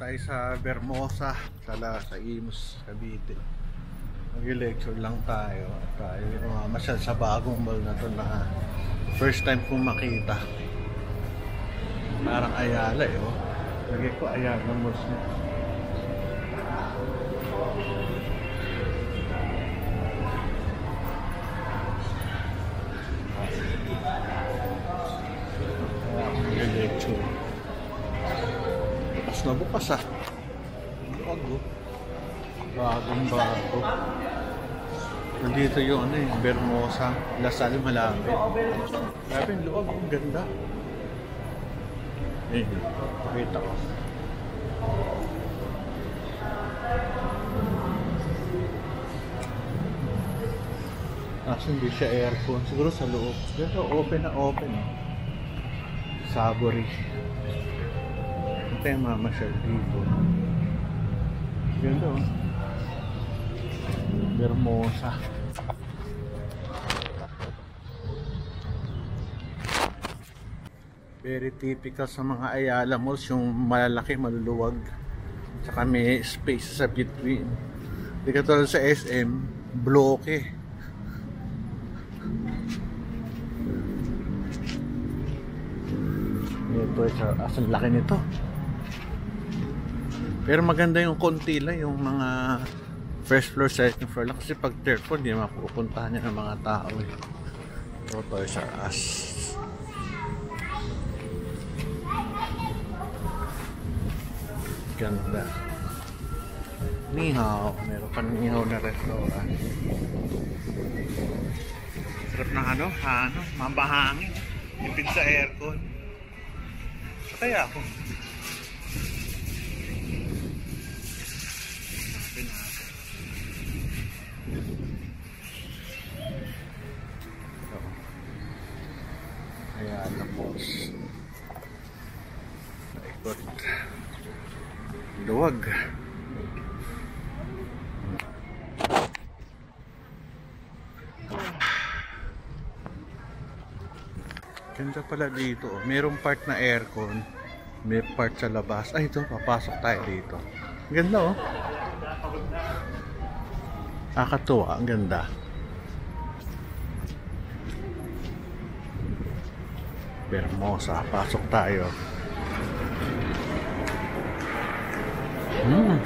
tayo sa Vermosa, sa Imus, Cavite. Mag-lecture lang tayo. Tayo masyal sa bagong mall na to na first time kong makita. Parang Ayala eh. Oh. Lagay ko Ayala Malls na. Mag-lecture. Bukas na bukas ah. Bago. Bagong bago. Nandito yung ano eh, Vermosa, Lasal, malapit. Grabe yung loob, ang ganda. Eh, pakita ko. Kasi hindi siya aircon, siguro sa loob. Pero open na open eh. Savory. Ito yung mamasyal dito. Ganda oh. Vermosa. Very typical sa mga Ayala malls, yung malalaki, maluluwag. Tsaka may space sa between. Hindi katulad sa SM, bloke. Ito, asan laki nito. Pero maganda yung konti lang, yung mga first floor, second floor lang. Kasi pag third floor, hindi mapupuntahan niya ng mga tao eh. Ito, Toys R Us. Ganda. Ni hao, meron pa ni hao na restaurant. Sarap na ano, mabahangin. Ipid sa aircon. Kaya ako. Ayan na po. Naikot. Luwag. Ganda pala dito. Merong part na aircon. May part sa labas. Ay, ito. Papasok tayo dito. Ganda oh. Nakakatuwa. Ang ganda. Vermosa. Pasok tayo.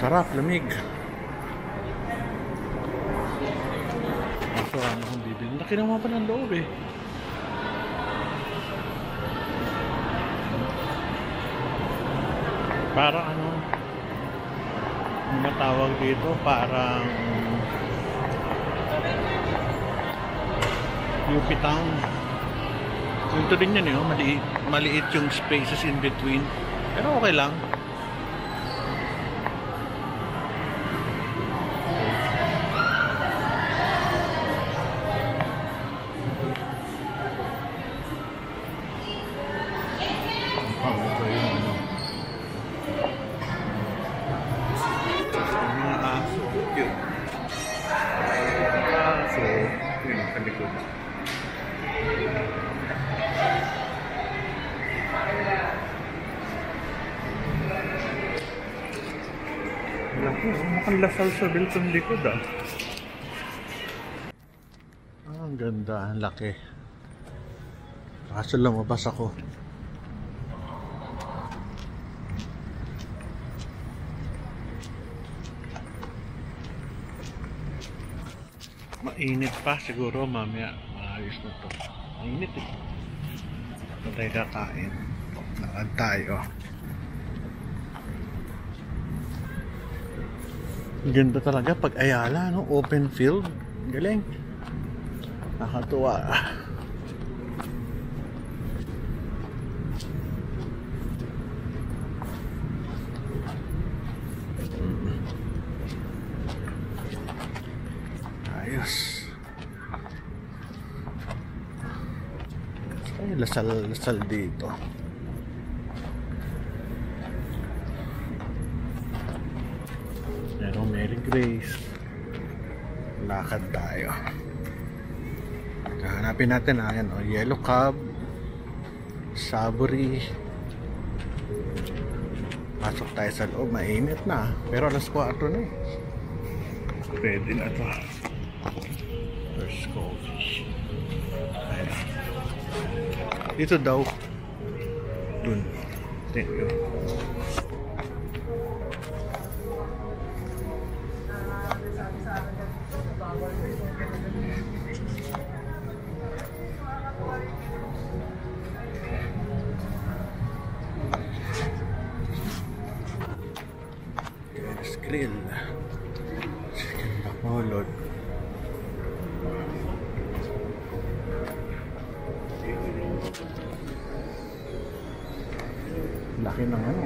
Sarap. Lamig. Kaso ano kung bibili. Laki naman pa ng loob eh. Parang ano matawag dito, parang UP Town. Ito din yan yun, maliit yung spaces in between, pero okay lang. Mukhang Lasal sa Biltong likod ah. Ang ganda, ang laki. Kaso lumabas ako. Mainit pa siguro mamaya. Maayos na to. Mainit eh. Ito tayo kakain. Lakad tayo. Ganda talaga pag Ayala, no? Open field. Galing. Nakatuwa. Ayos. Ay, lasal dito. Merong Mary Grace. Lakad tayo. Hanapin natin ayan o, Yellow Cab, Savory. Pasok tayo sa loob, mainit na. Pero alas 4 na eh. Pwede na to. First coffee. Ayan. Dito daw. Dun. Thank you. Grill. Chicken bacolod. Laki ng ano,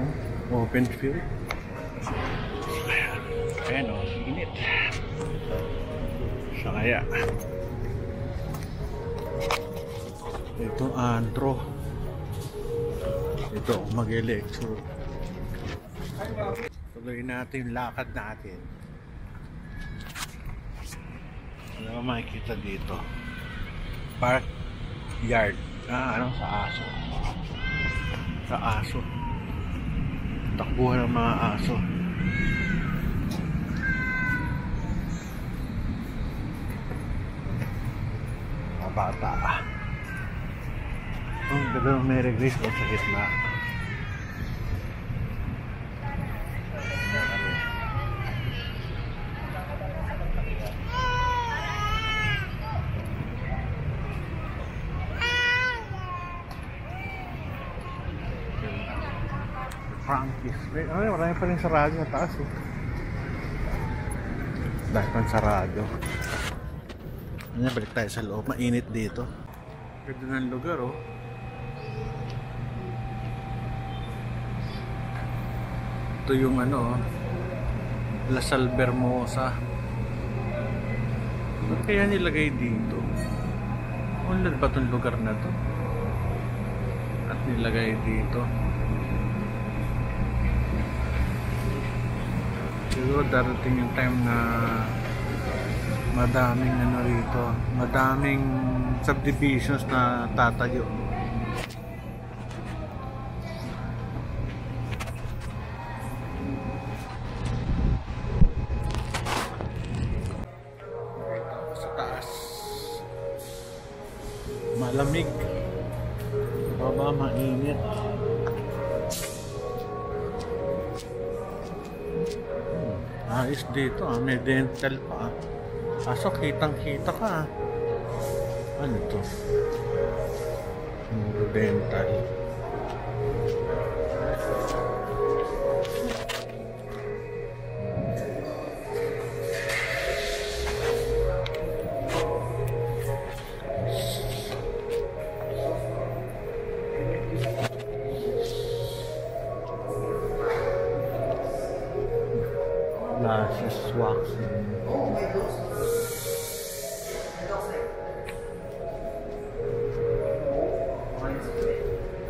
open field. Ayan o, init. Siya kaya. Ito antro. Ito mag-lecture. Tuloy natin yung lakad natin. Ano ba makikita dito? Park yard. Ano sa aso? Sa aso. Takbuhan ng mga aso. Mga bata. Ang ganda ng Mary Grace sa gitna. Frankie's. Ay, marami pa rin sarado sa taas eh. Dahil pa sarado. Ano, balik tayo sa loob. Mainit dito. Ganda ng lugar oh. Ito yung ano, Lasal Bermosa. Ba't kaya nilagay dito? Unlad ba itong lugar na to? At nilagay dito. Siguro darating yung time na madaming ano rito, madaming subdivisions na tatayo. Sa taas malamig, baba mainit. Ayos dito may dental pa. Kaso kitang kita ka. Ano to? Dental. Lashes waxing.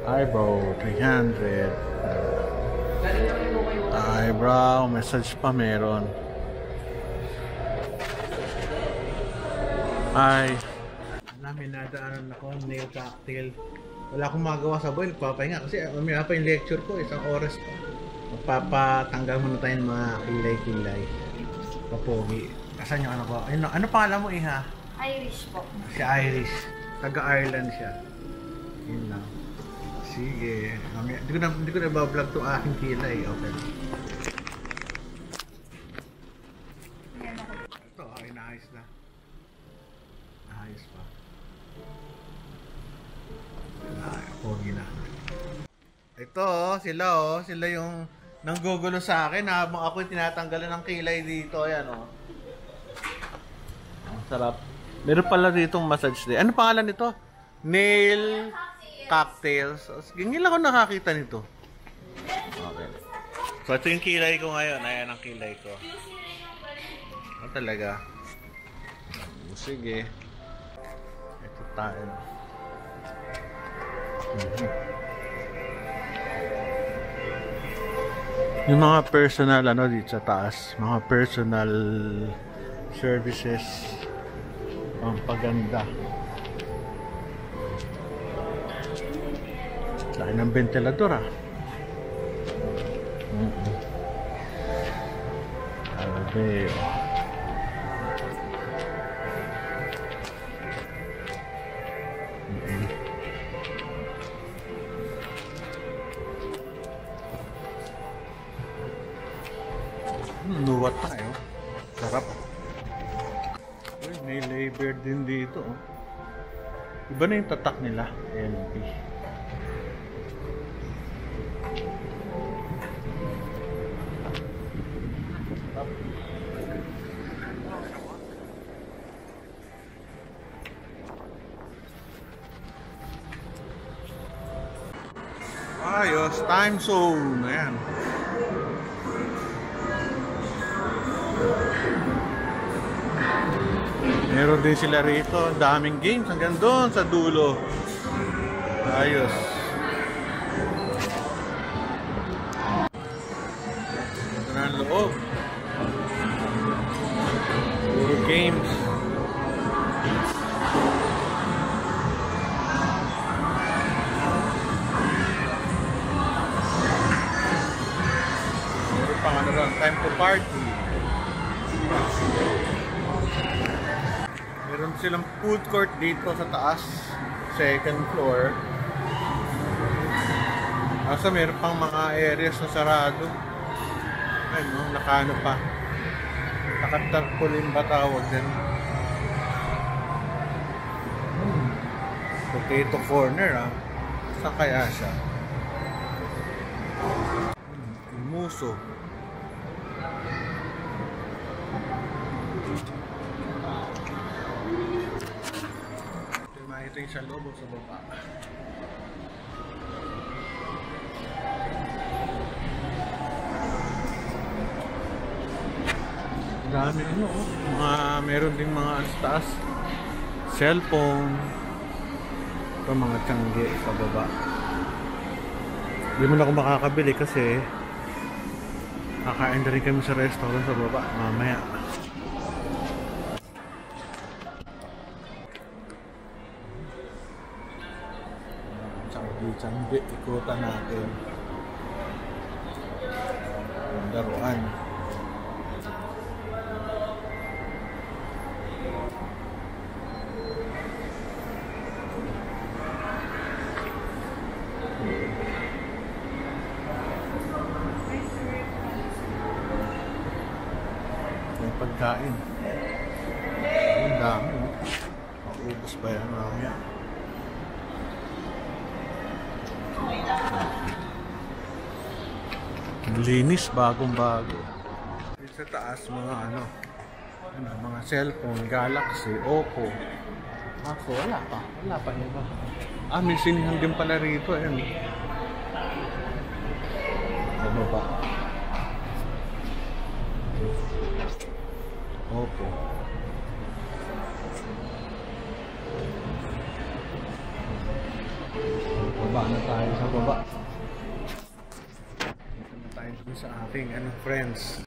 Eyebrow 300. Eyebrow massage pa meron. Ay, namin nadaanan ako nail cocktail. Wala akong magawa sa buhay, nagpapahinga kasi umira pa yung lecture ko, isang oras pa. Magpapatanggal muna tayo ng mga kilay-kilay. Papogi. Asan yung ano ko? Ano pangalan mo, Iha? Irish po. Si Irish. Taga-Ireland siya. Yun lang. Sige. Hindi ko na ba-vlog itong aking kilay. Okay. Ito, okay, naayos na. Naayos pa. Pogi na. Ito, sila yung nanggugulo sa akin habang ako tinatanggalan ng kilay dito. Ayan, oh. Ang sarap. Meron pala ditong massage day. Ano pangalan nito? Nail cocktails. Ganyan lang ako nakakita nito. Okay. So, ito yung kilay ko ngayon. Ayan ang kilay ko. Ano talaga? Sige. Ito tayo. Yung mga personal ano dito sa taas, mga personal services, pampaganda. Laki ng ventilador ah. Tabi. Nuwat tayo. Sarap. Uy, may labor din dito. Oh. Iba na yung tatak nila. LB. Ayos, time zone. Ayan. Meron din sila rito. Daming games hanggang doon sa dulo. Ayos. Ito na ang loob. Puro games. Meron pang ano lang, time to party. Meron silang food court dito sa taas, second floor. Kaso meron pang mga areas na sarado. Ano, nakano pa. Nakatarpaulin ba tawag din? Potato corner ah. Saan kaya siya? Muso. Ito yung sa loob o sa baba. Dami ano oh. Meron ding mga taas. Cellphone. Ito mga tiyangge sa baba. Hindi mo na ako makakabili kasi kakain na rin kami sa restaurant sa baba mamaya. Tiyangge, ikutan natin yung laruan. May pagkain. Ang dami. Maubos pa yan mamaya. Linis, bagong-bago. Dito sa taas mga mga cellphone, Galaxy, Oppo. Ako, wala pa iba. May sinihan din pala rito. Ayan. Ano ba? Oppo. Baba na tayo sa baba. Sa aking friends.